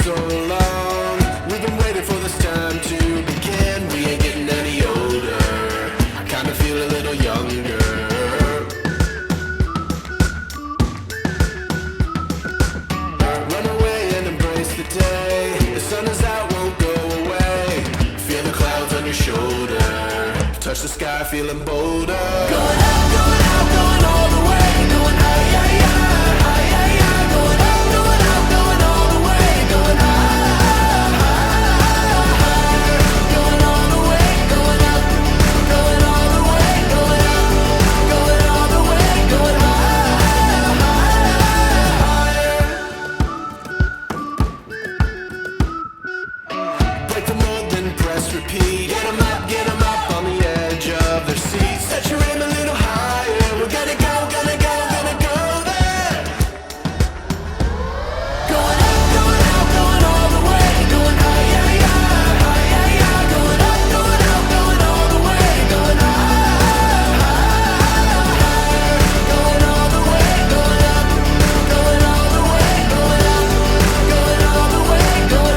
so long. We've been waiting for this time to begin. We ain't getting any older. I kinda feel a little younger. Run away and embrace the day. The sun is out, won't go away. Feel the clouds on your shoulder. Touch the sky, feeling bolder. Going up, going out, going all the way. Going high, yeah, yeah, high, yeah, yeah. Going up, going out, going all the way. Going high, higher. Going all the way, going up. Going all the way, going up. Going all the way, going higher. Break the mold, then press repeat. Get 'em up on the edge of their seats. Set your aim a little higher. We're gonna go, gonna go, gonna go there. Going up, going out, going all the way. Going high, yeah, yeah, high, yeah, yeah. Going up, going out, going all the way. Going higher. Going all the way, going up. Going all the way, going up. Going all the way, going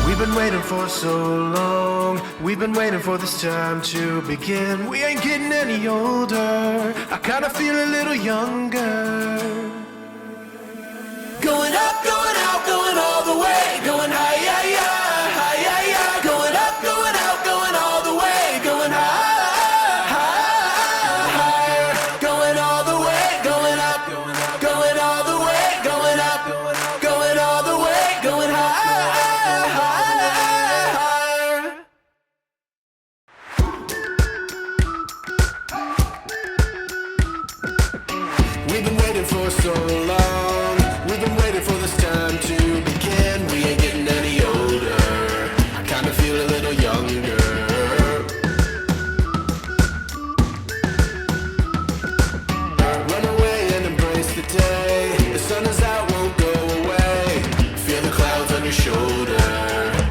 We've been waiting for so long. We've been waiting for this time to begin. We ain't getting any older. I kinda feel a little younger. Going up, going out, going all the way. Going high, yeah, yeah, high, yeah, yeah. Going up, going out, going all the way. Going higher. Going all the way, going up. Going all the way, going up. Going all the way, going higher. We've been waiting for so long. We've been waiting for this time to begin. We ain't getting any older. I kinda feel a little younger. Run away and embrace the day. The sun is out, won't go away. Feel the clouds on your shoulder.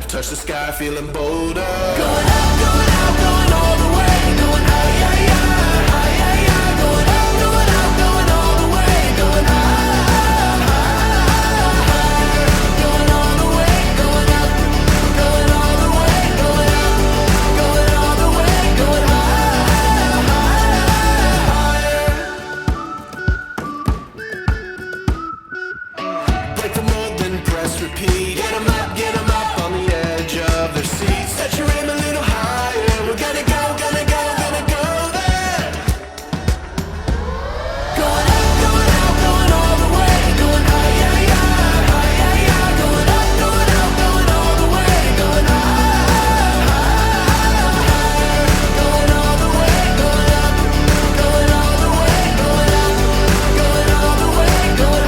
Touch the sky, feeling bolder. Going up, going out, going all the way. Going high, yeah, yeah, high, yeah, yeah. Going up, going out, going all the way. Going higher. Going all the way, going up. Going all the way, going up. Going all the way, going higher. Break the mold, then press repeat. Get 'em up on the edge of their seats. Set your aim a little higher. We're gonna go, gonna go, gonna go there. Going up, going out, going all the way. Going high, yeah, yeah, high, yeah, yeah. Going up, going out, going all the way. Going higher. Going all the way, going up. Going all the way, going up. Going all the way, going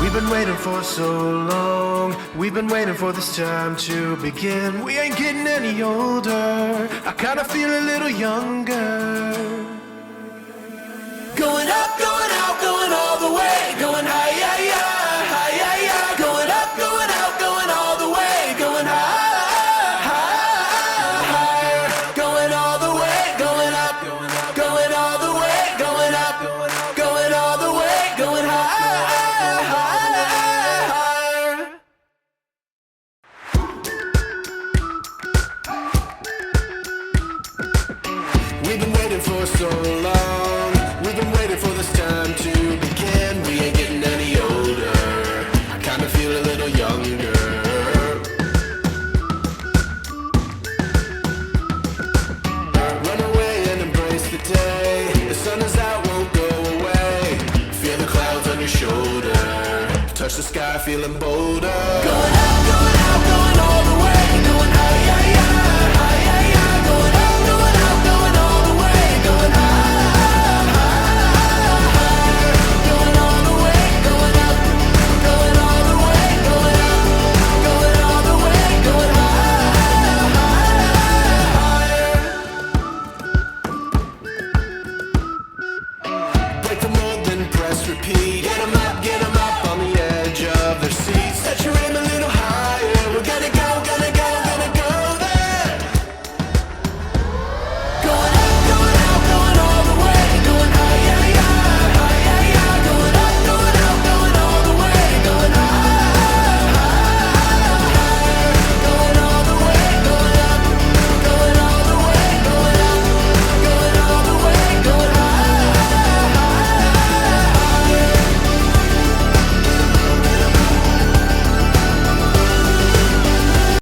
We've been waiting for so long. We've been waiting for this time to begin. We ain't getting any older. I kinda feel a little younger. Going up, going out, going all the way. Going high, yeah, yeah, high, yeah, yeah. Going up, going out, going all the way. Going higher. Going all the way, going up. Going all the way, going up. Going all the way, going higher. We've been waiting for so long. We've been waiting for this time to begin. We ain't getting any older. I kinda feel a little younger. Run away and embrace the day. The sun is out, won't go away. Feel the clouds on your shoulder. Touch the sky, feeling bolder. Going up, going out, going all the way. Going high, yeah, yeah. 'em up, get 'em